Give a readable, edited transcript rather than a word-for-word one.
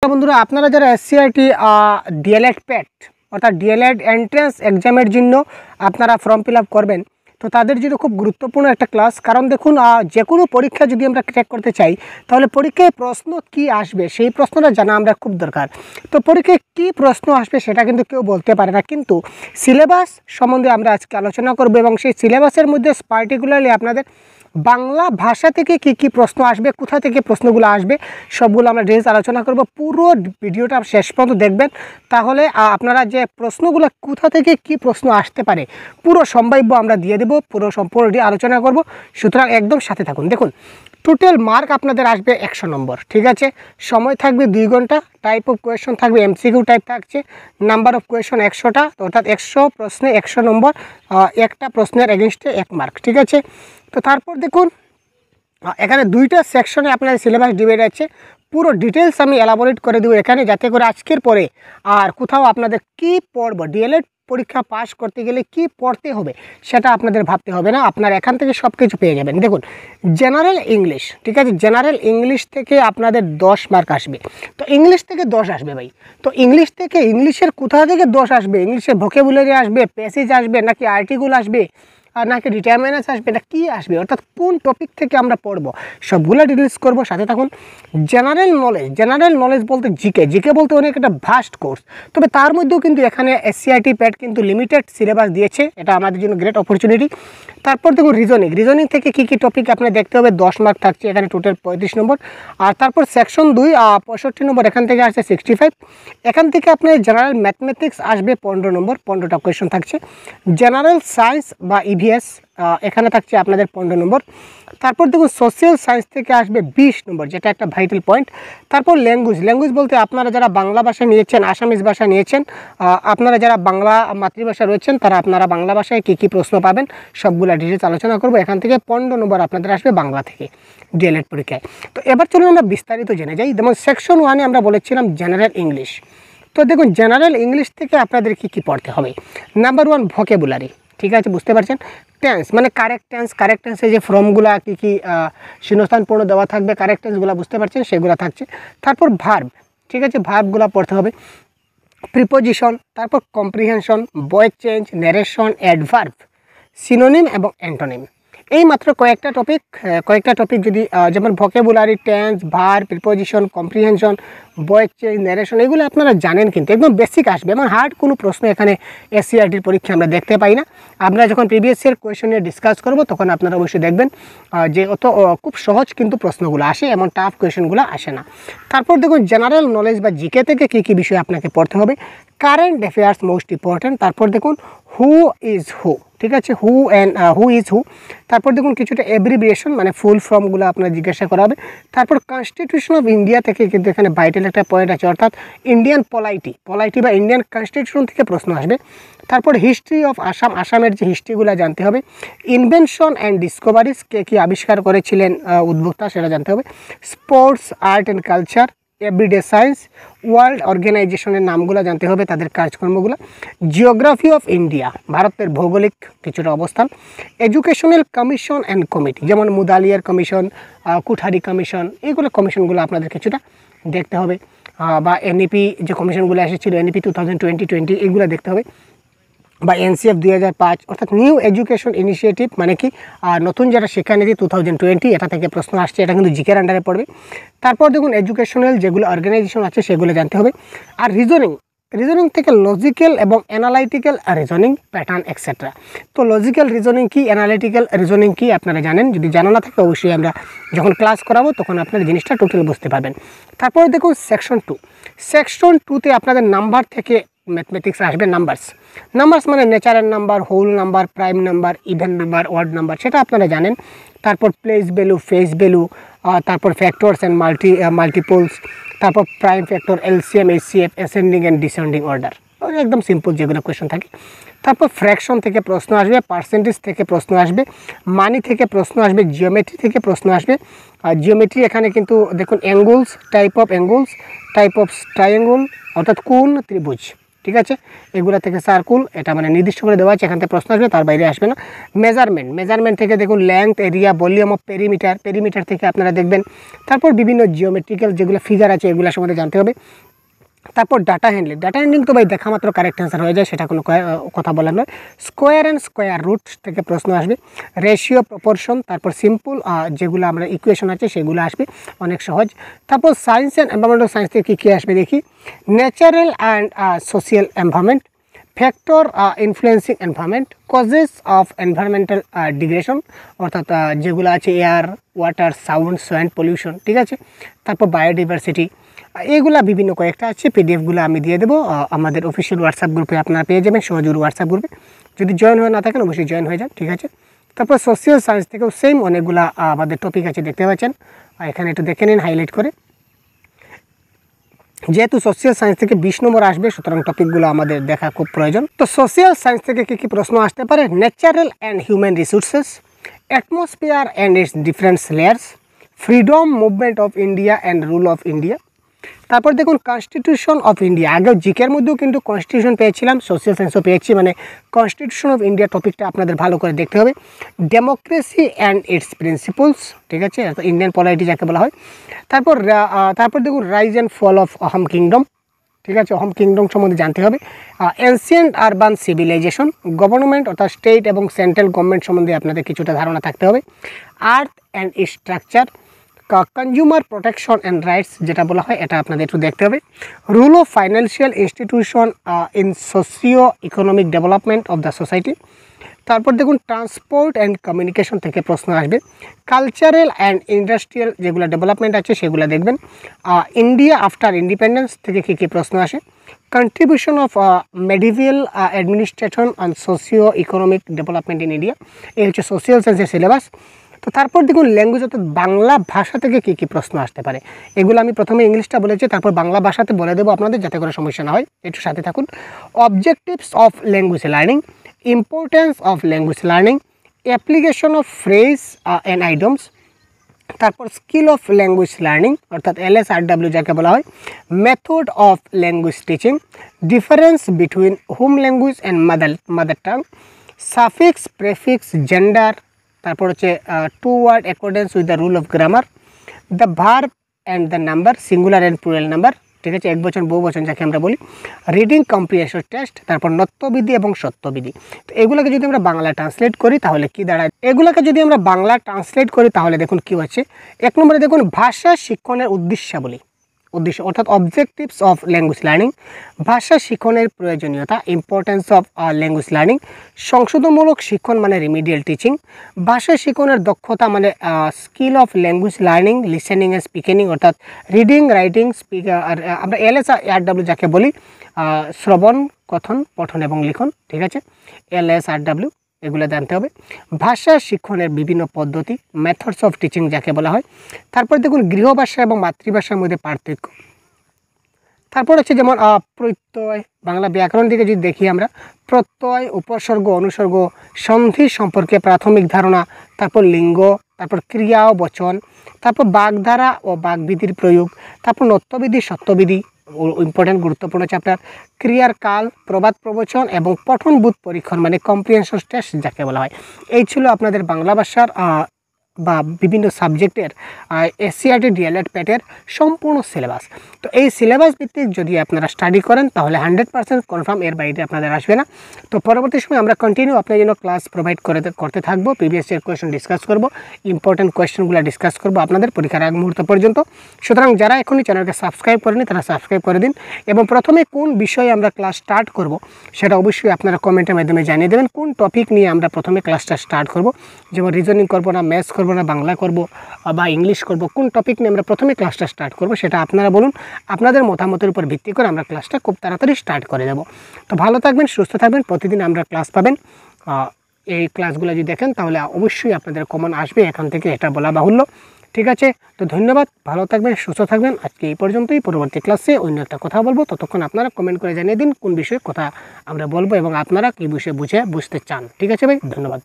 বন্ধুরা আপনারা যারা এসসিআরটি ডিএলএড প্যাট অর্থাৎ ডিএলএড এন্ট্রান্স এক্সামের জন্য আপনারা ফর্ম ফিল আপ করবেন, তো তাদের জন্য খুব গুরুত্বপূর্ণ একটা ক্লাস। কারণ দেখুন, যে কোনো পরীক্ষা যদি আমরা ক্র্যাক করতে চাই তাহলে পরীক্ষায় প্রশ্ন কি আসবে সেই প্রশ্নটা জানা আমরা খুব দরকার। তো পরীক্ষায় কী প্রশ্ন আসবে সেটা কিন্তু কেউ বলতে পারে না, কিন্তু সিলেবাস সম্বন্ধে আমরা আজকে আলোচনা করব এবং সেই সিলেবাসের মধ্যে পার্টিকুলারলি আপনাদের বাংলা ভাষা থেকে কি প্রশ্ন আসবে, কোথা থেকে প্রশ্নগুলো আসবে সবগুলো আমরা ডিটেইলস আলোচনা করব। পুরো ভিডিওটা শেষ পর্যন্ত দেখবেন, তাহলে আপনারা যে প্রশ্নগুলো কোথা থেকে কি প্রশ্ন আসতে পারে পুরো সম্ভাব্য আমরা দিয়ে দেব, পুরো সম্পূর্ণটি আলোচনা করব। সুতরাং একদম সাথে থাকুন। দেখুন, টোটাল মার্ক আপনাদের আসবে 100 নম্বর, ঠিক আছে। সময় থাকবে 2 ঘন্টা, টাইপ অফ কোয়েশন থাকবে এমসিকিউ টাইপ থাকছে, নাম্বার অফ কোয়েশন 100টা, অর্থাৎ 100 প্রশ্নে 100 নম্বর, একটা প্রশ্নের এগেনস্টে 1 মার্ক, ঠিক আছে। তো তারপর দেখুন, এখানে 2টা সেকশনে আপনাদের সিলেবাস ডিভাইড আছে। পুরো ডিটেলস আমি এলাবোরেট করে দেবো এখানে, যাতে করে আজকের পরে আর কোথাও আপনাদের কি পড়ব, ডিএলএড পরীক্ষা পাস করতে গেলে কি পড়তে হবে সেটা আপনাদের ভাবতে হবে না, আপনারা এখান থেকে সব কিছু পেয়ে যাবেন। দেখুন, জেনারেল ইংলিশ, ঠিক আছে, জেনারেল ইংলিশ থেকে আপনাদের 10 মার্ক আসবে। তো ইংলিশ থেকে 10 আসবে ভাই। তো ইংলিশ থেকে, ইংলিশের কোথা থেকে 10 আসবে? ইংলিশের ভোকাবুলারি আসবে, প্যাসেজ আসবে, নাকি আর্টিকেল আসবে, আর নাকি রিটায়ারমেন্ট আসবে, এটা কী আসবে, অর্থাৎ কোন টপিক থেকে আমরা পড়ব সবগুলো ডিটেলস করব, সাথে থাকুন। জেনারেল নলেজ, জেনারেল নলেজ বলতে জিকে বলতে অনেক একটা ভাস্ট কোর্স, তবে তার মধ্যেও কিন্তু এখানে এসসিআরটি প্যাট কিন্তু লিমিটেড সিলেবাস দিয়েছে, এটা আমাদের জন্য গ্রেট অপরচুনিটি। তারপর দেখুন রিজনিং থেকে কী টপিক আপনার দেখতে হবে, 10 মার্ক থাকছে এখানে, টোটাল 35 নম্বর। আর তারপর সেকশন 2 65 নম্বর, এখান থেকে আসছে 65। এখান থেকে আপনার জেনারেল ম্যাথমেটিক্স আসবে 15 নম্বর, 15টা কোয়েশন থাকছে। জেনারেল সায়েন্স বা ইভিএস এখানে থাকছে আপনাদের 15 নম্বর। তারপর দেখুন সোশ্যাল সায়েন্স থেকে আসবে 20 নম্বর, যেটা একটা ভাইটাল পয়েন্ট। তারপর ল্যাঙ্গুয়েজ বলতে আপনারা যারা বাংলা ভাষা নিয়েছেন, আসামিজ ভাষা নিয়েছেন, আপনারা যারা বাংলা মাতৃভাষা রয়েছেন, তারা আপনারা বাংলা ভাষায় কী প্রশ্ন পাবেন সবগুলো ডিটেলস আলোচনা করব। এখান থেকে 15 নম্বর আপনাদের আসবে বাংলা থেকে ডিএলএড পরীক্ষায়। তো এবার চলুন আমরা বিস্তারিত জেনে যাই। যেমন সেকশন 1-এ আমরা বলেছিলাম জেনারেল ইংলিশ। তো দেখুন, জেনারেল ইংলিশ থেকে আপনাদের কী পড়তে হবে। নাম্বার 1 ভোকাবুলারি, ঠিক আছে, বুঝতে পারছেন। টেন্স মানে কারেক্ট টেন্সে যে ফর্মগুলো কী শূন্যস্থানপূর্ণ দেওয়া থাকবে, কারেক্ট টেন্সগুলো বুঝতে পারছেন, সেগুলো থাকছে। তারপর ভার্ব, ঠিক আছে, ভার্বগুলো পড়তে হবে। প্রিপোজিশন, তারপর comprehension, voice change, narration, adverb, synonym এবং অ্যান্টোনিম। এই মাত্র কয়েকটা টপিক যদি যেমন vocabulary, tense, verb, preposition, comprehension, voice change, narration, এগুলো আপনারা জানেন, কিন্তু একদম বেসিক আসবে, এবং হার্ড কোনো প্রশ্ন এখানে এসসিআরটির পরীক্ষা আমরা দেখতে পাই না। আমরা যখন প্রিভিয়াস ইয়ার কোয়েশন নিয়ে ডিসকাস করব তখন আপনারা অবশ্যই দেখবেন যে খুব সহজ কিন্তু প্রশ্নগুলো আসে, এমন টাফ কোয়েশনগুলো আসে না। তারপর দেখুন, জেনারেল নলেজ বা জিকে থেকে কী বিষয় আপনাকে পড়তে হবে। Current affairs most important. তারপর দেখুন হু ইজ হু, ঠিক আছে, হু ইজ হু। তারপর দেখুন কিছুটা অ্যাব্রিভিয়েশন মানে ফুল ফর্মগুলো আপনার জিজ্ঞাসা করা হবে। তারপর কনস্টিটিউশন অফ ইন্ডিয়া থেকে কিন্তু এখানে ভাইটাল একটা পয়েন্ট আছে, অর্থাৎ ইন্ডিয়ান পলাইটি বা ইন্ডিয়ান কনস্টিটিউশন থেকে প্রশ্ন আসবে। তারপর হিস্ট্রি অফ আসামের যে হিস্ট্রিগুলো জানতে হবে। ইনভেনশন অ্যান্ড ডিসকভারিজ, কে কী আবিষ্কার করেছিলেন উদ্যোক্তা, সেটা জানতে হবে। Sports, art and culture, everyday science, world অর্গানাইজেশনের নামগুলো জানতে হবে, তাদের কাজকর্মগুলো। জিওগ্রাফি অফ ইন্ডিয়া, ভারতের ভৌগোলিক কিছুটা অবস্থান। এডুকেশনাল কমিশন অ্যান্ড কমিটি, যেমন মুদালিয়ার কমিশন, কুঠারি কমিশন, এইগুলো কমিশনগুলো আপনাদের কিছুটা দেখতে হবে, বা এনইপি যে কমিশনগুলো এসেছিলো, এনইপি 2020 এগুলো দেখতে হবে, বা এনসিএফ 2005, অর্থাৎ নিউ এডুকেশন ইনিশিয়েটিভ মানে কি নতুন যেটা শিক্ষানীতি 2020, এটা থেকে প্রশ্ন আসছে, এটা কিন্তু জিকের আন্ডারে পড়বে। তারপর দেখুন এডুকেশনাল যেগুলো অর্গানাইজেশন আছে সেগুলো জানতে হবে। আর রিজনিং থেকে লজিক্যাল এবং অ্যানালাইটিক্যাল রিজনিং, প্যাটার্ন এক্সেট্রা। তো লজিক্যাল রিজনিং কি, অ্যানালাইটিক্যাল রিজনিং কি আপনারা জানেন, যদি জানা না থাকে অবশ্যই আমরা যখন ক্লাস করাবো তখন আপনারা জিনিসটা টোটাল বুঝতে পারবেন। তারপরে দেখুন সেকশন 2তে আপনাদের নাম্বার থেকে ম্যাথমেটিক্স আসবে। নাম্বারস মানে natural number, whole number, prime number, even number, odd number, সেটা আপনারা জানেন। তারপর প্লেস ভ্যালু, ফেস ভ্যালু, তারপর ফ্যাক্টরস অ্যান্ড মাল্টিপলস, তারপর prime factor, LCM, HCF, ascending and descending order, একদম সিম্পল যেগুলো কোয়েশন থাকে। তারপর ফ্র্যাকশন থেকে প্রশ্ন আসবে, পার্সেন্টেজ থেকে প্রশ্ন আসবে, মানি থেকে প্রশ্ন আসবে, জিওমেট্রি থেকে প্রশ্ন আসবে। আর জিওমেট্রি এখানে কিন্তু দেখুন অ্যাঙ্গেলস, টাইপ অফ ট্রায়াঙ্গল, অর্থাৎ কোণ, ত্রিভুজ, ঠিক আছে। এগুলা থেকে সার্কুল, এটা মানে নির্দিষ্ট করে দেওয়া আছে, এখান থেকে প্রশ্ন আসবে, তার বাইরে আসবে না। মেজারমেন্ট থেকে দেখুন length, area, volume of perimeter থেকে আপনারা দেখবেন। তারপর বিভিন্ন জিওমেট্রিক্যাল যেগুলো ফিগার আছে এগুলো সম্বন্ধে জানতে হবে। তারপর ডাটা হ্যান্ডলিং তো ভাই দেখা মাত্র কারেক্ট অ্যান্সার হয়ে যায়, সেটা কোনো কথা বলার নয়। স্কোয়ার অ্যান্ড স্কোয়ার রুট থেকে প্রশ্ন আসবে। রেশিও, প্রপোর্শন, তারপর সিম্পল যেগুলো আমরা ইকুয়েশন আছে সেগুলো আসবে, অনেক সহজ। তারপর সায়েন্স অ্যান্ড এনভায়রনমেন্টাল সায়েন্স থেকে কী আসবে দেখি। Natural and social environment, factor influencing environment, causes of environmental degradation, অর্থাৎ যেগুলো আছে air, water, sound, soil pollution, ঠিক আছে। তারপর বায়োডাইভার্সিটি, এইগুলা বিভিন্ন কয়েকটা আছে, পিডিএফগুলো আমি দিয়ে দেবো আমাদের অফিসিয়াল হোয়াটসঅ্যাপ গ্রুপে, আপনারা পেয়ে যাবেন সহজুর হোয়াটসঅ্যাপ গ্রুপে। যদি জয়েন হয়ে না থাকেন অবশ্যই জয়েন হয়ে যান, ঠিক আছে। তারপর সোশিয়াল সায়েন্স থেকেও সেম অনেকগুলা আমাদের টপিক আছে, দেখতে পাচ্ছেন এখানে একটু দেখে নিন হাইলাইট করে। যেহেতু সোশিয়াল সায়েন্স থেকে 20 নম্বর আসবে, সুতরাং টপিকগুলো আমাদের দেখা খুব প্রয়োজন। তো সোশিয়াল সায়েন্স থেকে কী কী প্রশ্ন আসতে পারে। Natural and human resources, atmosphere and it's different layers, freedom movement of India and rule of India. তারপর দেখুন কনস্টিটিউশন অফ ইন্ডিয়া, আগেও জিকের মধ্যেও কিন্তু কনস্টিটিউশন পেয়েছিলাম, সোশিয়াল সায়েন্সও পেয়েছি, মানে কনস্টিটিউশন অফ ইন্ডিয়া টপিকটা আপনাদের ভালো করে দেখতে হবে। ডেমোক্রেসি অ্যান্ড ইটস প্রিন্সিপলস, ঠিক আছে, ইন্ডিয়ান পলিটি যাকে বলা হয়। তারপর দেখুন রাইজ অ্যান্ড ফল অফ অহম কিংডম, ঠিক আছে, অহম কিংডম সম্বন্ধে জানতে হবে। এনসিয়েন্ট আরবান সিভিলাইজেশন, গভর্নমেন্ট অর্থাৎ স্টেট এবং সেন্ট্রাল গভর্নমেন্ট সম্বন্ধে আপনাদের কিছুটা ধারণা থাকতে হবে। আর্থ and it's structure, consumer protection and rights যেটা বলা হয় এটা আপনাদের একটু দেখতে হবে। Rule of financial institution in socio economic development of the society. তারপর দেখুন ট্রান্সপোর্ট অ্যান্ড কমিউনিকেশন থেকে প্রশ্ন আসবে। কালচারাল অ্যান্ড ইন্ডাস্ট্রিয়াল যেগুলো ডেভেলপমেন্ট আছে সেগুলো দেখবেন। ইন্ডিয়া আফটার ইন্ডিপেন্ডেন্স থেকে কী কী প্রশ্ন আসে। Contribution of medieval administration on socio economic development in India, এই হচ্ছে সোশিয়াল সায়েন্সের সিলেবাস। তো তারপর দেখুন ল্যাঙ্গুয়েজ অর্থাৎ বাংলা ভাষা থেকে কী কী প্রশ্ন আসতে পারে। এগুলো আমি প্রথমে ইংলিশটা বলেছি, তারপর বাংলা ভাষাতে বলে দেবো আপনাদের, যাতে করে সমস্যা না হয়, একটু সাথে থাকুন। Objectives of language learning, importance of language learning, application of phrase and idioms, তারপর স্কিল অফ ল্যাঙ্গুয়েজ লার্নিং অর্থাৎ LSRW যাকে বলা হয়, method of language teaching, difference between home language and mother tongue, suffix, prefix, gender, তারপর হচ্ছে to word accordance with the rule of grammar, the verb and the number, singular and plural number, ঠিক আছে, একবচন বহুবচন যাকে আমরা বলি, reading comprehension test, তারপর নত্যবিধি এবং সত্যবিধি। তো এগুলোকে যদি আমরা বাংলা ট্রান্সলেট করি তাহলে কি দাঁড়ায়, এগুলোকে যদি আমরা বাংলা ট্রান্সলেট করি তাহলে দেখুন কী হচ্ছে। এক নম্বরে দেখুন ভাষা শিক্ষণের উদ্দেশ্য অর্থাৎ অবজেক্টিভস অফ ল্যাঙ্গুয়েজ লার্নিং, ভাষা শিক্ষণের প্রয়োজনীয়তা, ইম্পর্টেন্স অফ ল্যাঙ্গুয়েজ লার্নিং, সংশোধনমূলক শিক্ষণ মানে রিমিডিয়াল টিচিং, ভাষা শিক্ষণের দক্ষতা মানে skill of language learning, listening and speaking অর্থাৎ রিডিং, রাইটিং, আমরা LSRW যাকে বলি, শ্রবণ, কথন, পঠন এবং লিখন, ঠিক আছে, LSRW এগুলো জানতে হবে। ভাষা শিক্ষণের বিভিন্ন পদ্ধতি, মেথডস অফ টিচিং যাকে বলা হয়। তারপর দেখুন গৃহভাষা এবং মাতৃভাষার মধ্যে পার্থক্য। তারপর হচ্ছে যেমন প্রত্যয়, বাংলা ব্যাকরণ দিকে যদি দেখি আমরা, প্রত্যয়, উপসর্গ, অনুসর্গ, সন্ধি সম্পর্কে প্রাথমিক ধারণা, তারপর লিঙ্গ, তারপর ক্রিয়া ও বচন, তারপর বাগধারা ও বাগবিধির প্রয়োগ, তারপর নত্যবিধি, সত্যবিধি, ইম্পর্টেন্ট গুরুত্বপূর্ণ চ্যাপ্টার, ক্রিয়ার কাল, প্রবাদ প্রবচন এবং পঠনবোধ পরীক্ষণ মানে কম্প্রিহেনশন টেস্ট যাকে বলা হয়। এই ছিল আপনাদের বাংলা ভাষার বা বিভিন্ন সাবজেক্টের SCERT DLED প্যাটের সম্পূর্ণ সিলেবাস। তো এই সিলেবাস ভিত্তিক যদি আপনারা স্টাডি করেন তাহলে 100% কনফার্ম, এর বাইরে আপনাদের আসবে না। তো পরবর্তী সময় আমরা কন্টিনিউ আপনার জন্য ক্লাস প্রোভাইড করতে থাকবো, প্রিভিয়াস ইয়ার কোয়েশ্চেন ডিসকাস করব, ইম্পর্টেন্ট কোয়েশ্চেনগুলো ডিসকাস করব আপনাদের পরীক্ষার আগ মুহূর্ত পর্যন্ত। সুতরাং যারা এখনই চ্যানেলকে সাবস্ক্রাইব করেনি তারা সাবস্ক্রাইব করে দিন, এবং প্রথমে কোন বিষয়ে আমরা ক্লাস স্টার্ট করব সেটা অবশ্যই আপনারা কমেন্টের মাধ্যমে জানিয়ে দেবেন, কোন টপিক নিয়ে আমরা প্রথমে ক্লাসটা স্টার্ট করব, যেমন রিজনিং করব না, ম্যাথস করব না, বাংলা করব বা ইংলিশ করব, কোন টপিক নিয়ে আমরা প্রথমে ক্লাসটা স্টার্ট করব সেটা আপনারা বলুন। আপনাদের মতামতের উপর ভিত্তি করে আমরা ক্লাসটা খুব তাড়াতাড়ি স্টার্ট করে দেব। তো ভালো থাকবেন, সুস্থ থাকবেন, প্রতিদিন আমরা ক্লাস পাবেন। এই ক্লাসগুলো যদি দেখেন তাহলে অবশ্যই আপনাদের কমন আসবে এখান থেকে, এটা বলা বাহুল্য, ঠিক আছে। তো ধন্যবাদ, ভালো থাকবেন, সুস্থ থাকবেন। আজকে এই পর্যন্তই, পরবর্তী ক্লাসে অন্য একটা কথা বলবো, ততক্ষণ আপনারা কমেন্ট করে জানিয়ে দিন কোন বিষয়ে কথা আমরা বলবো এবং আপনারা কী বিষয়ে বুঝতে চান, ঠিক আছে ভাই, ধন্যবাদ।